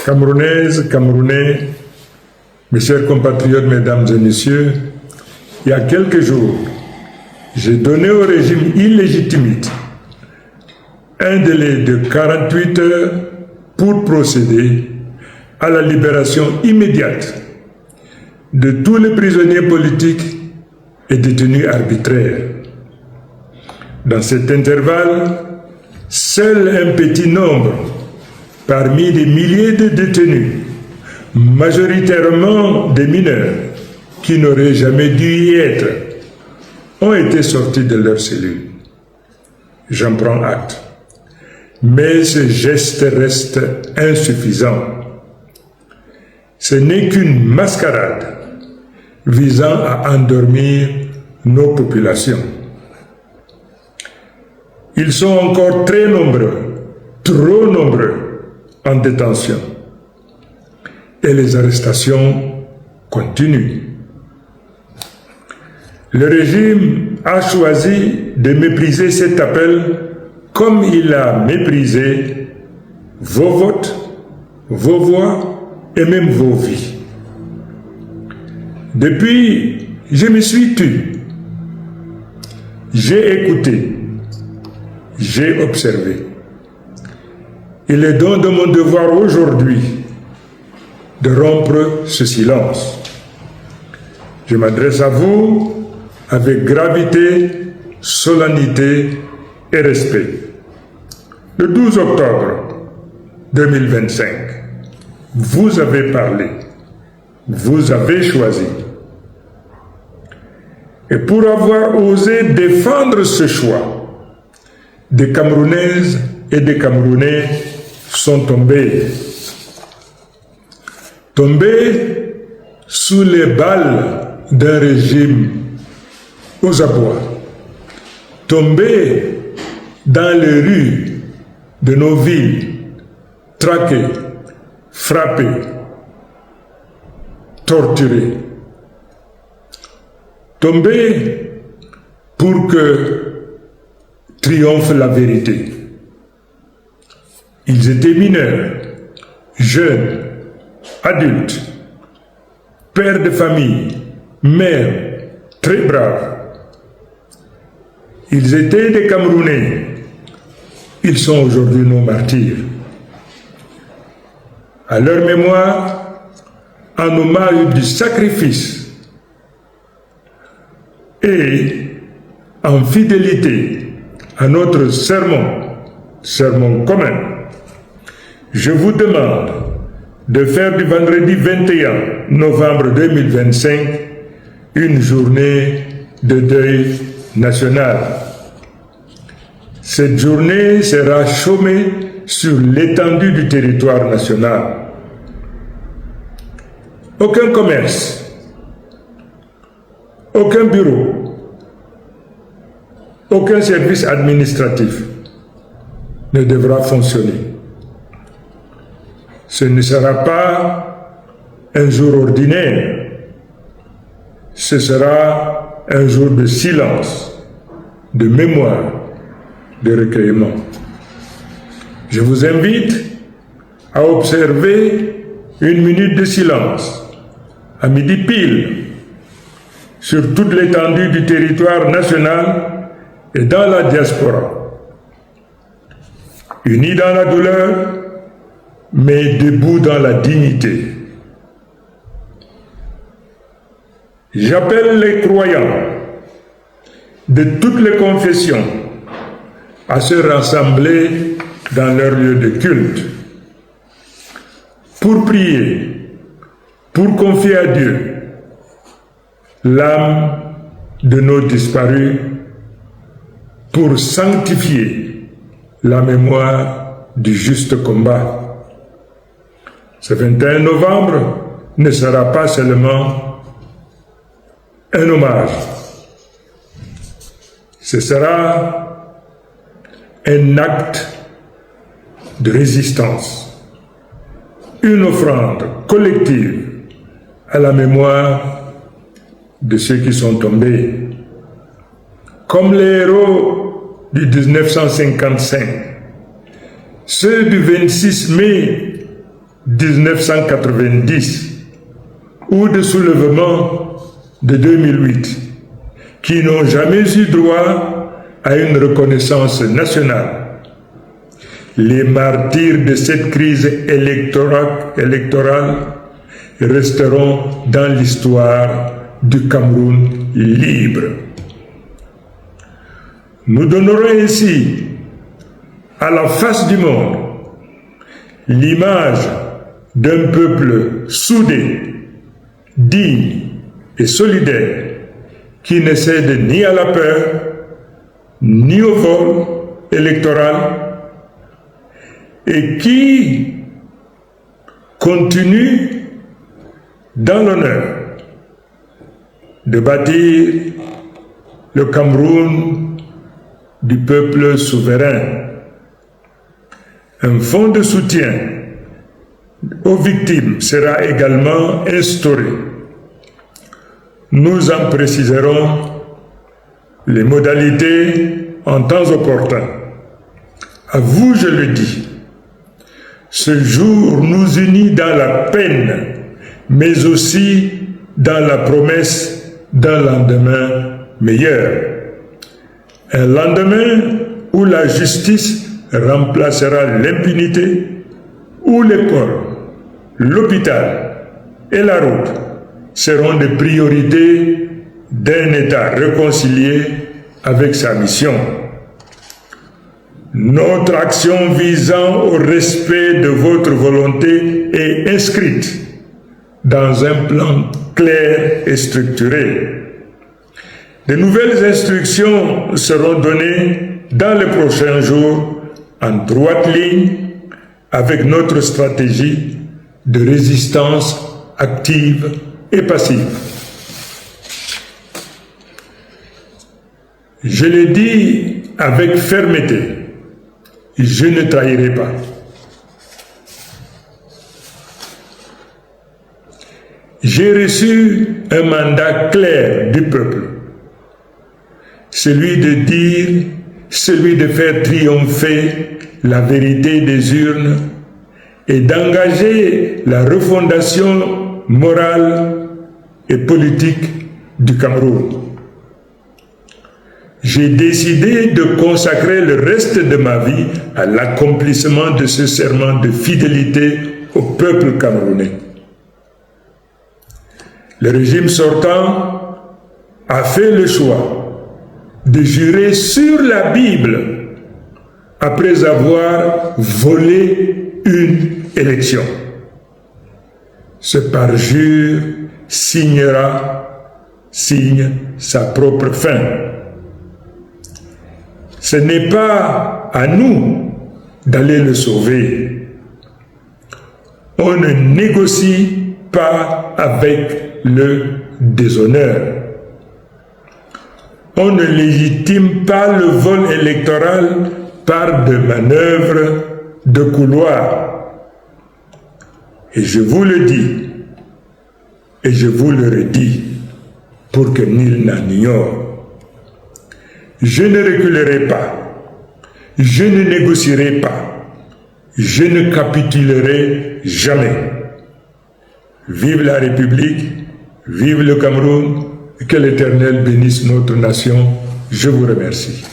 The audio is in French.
Camerounaises, Camerounais, mes chers compatriotes, mesdames et messieurs, il y a quelques jours, j'ai donné au régime illégitime un délai de 48 heures pour procéder à la libération immédiate de tous les prisonniers politiques et détenus arbitraires. Dans cet intervalle, seul un petit nombre parmi des milliers de détenus, majoritairement des mineurs, qui n'auraient jamais dû y être, ont été sortis de leurs cellules. J'en prends acte. Mais ce geste reste insuffisant. Ce n'est qu'une mascarade visant à endormir nos populations. Ils sont encore très nombreux, trop nombreux, en détention. Et les arrestations continuent. Le régime a choisi de mépriser cet appel comme il a méprisé vos votes, vos voix et même vos vies. Depuis, je me suis tu. J'ai écouté. J'ai observé. Il est donc de mon devoir aujourd'hui de rompre ce silence. Je m'adresse à vous avec gravité, solennité et respect. Le 12 octobre 2025, vous avez parlé, vous avez choisi. Et pour avoir osé défendre ce choix, des Camerounaises et des Camerounais sont tombés. Tombés sous les balles d'un régime aux abois. Tombés dans les rues de nos villes, traqués, frappés, torturés. Tombés pour que triomphe la vérité. Ils étaient mineurs, jeunes, adultes, pères de famille, mères, très braves. Ils étaient des Camerounais. Ils sont aujourd'hui nos martyrs. À leur mémoire, en hommage du sacrifice et en fidélité à notre sermon commun, je vous demande de faire du vendredi 21 novembre 2025 une journée de deuil national. Cette journée sera chômée sur l'étendue du territoire national. Aucun commerce, aucun bureau, aucun service administratif ne devra fonctionner. Ce ne sera pas un jour ordinaire, ce sera un jour de silence, de mémoire, de recueillement. Je vous invite à observer une minute de silence à midi pile sur toute l'étendue du territoire national et dans la diaspora. Unis dans la douleur, mais debout dans la dignité. J'appelle les croyants de toutes les confessions à se rassembler dans leur lieu de culte pour prier, pour confier à Dieu l'âme de nos disparus, pour sanctifier la mémoire du juste combat. Ce 21 novembre ne sera pas seulement un hommage, ce sera un acte de résistance, une offrande collective à la mémoire de ceux qui sont tombés. Comme les héros du 1955, ceux du 26 mai 1990 ou de soulèvements de 2008 qui n'ont jamais eu droit à une reconnaissance nationale. Les martyrs de cette crise électorale resteront dans l'histoire du Cameroun libre. Nous donnerons ainsi à la face du monde l'image d'un peuple soudé, digne et solidaire qui ne cède ni à la peur, ni au vol électoral et qui continue dans l'honneur de bâtir le Cameroun du peuple souverain. Un fonds de soutien aux victimes sera également instauré. Nous en préciserons les modalités en temps opportun. À vous, je le dis, ce jour nous unit dans la peine, mais aussi dans la promesse d'un lendemain meilleur. Un lendemain où la justice remplacera l'impunité, où l'école, l'hôpital et la route seront des priorités d'un État réconcilié avec sa mission. Notre action visant au respect de votre volonté est inscrite dans un plan clair et structuré. De nouvelles instructions seront données dans les prochains jours en droite ligne avec notre stratégie de résistance active et passive. Je l'ai dit avec fermeté, je ne trahirai pas. J'ai reçu un mandat clair du peuple, celui de faire triompher la vérité des urnes et d'engager la refondation morale et politique du Cameroun. J'ai décidé de consacrer le reste de ma vie à l'accomplissement de ce serment de fidélité au peuple camerounais. Le régime sortant a fait le choix de jurer sur la Bible après avoir volé une élection. Ce parjure signe sa propre fin. Ce n'est pas à nous d'aller le sauver. On ne négocie pas avec le déshonneur. On ne légitime pas le vol électoral par de manœuvres de couloir. Et je vous le dis, et je vous le redis, pour que nul n'en ignore. Je ne reculerai pas, je ne négocierai pas, je ne capitulerai jamais. Vive la République, vive le Cameroun, que l'Éternel bénisse notre nation. Je vous remercie.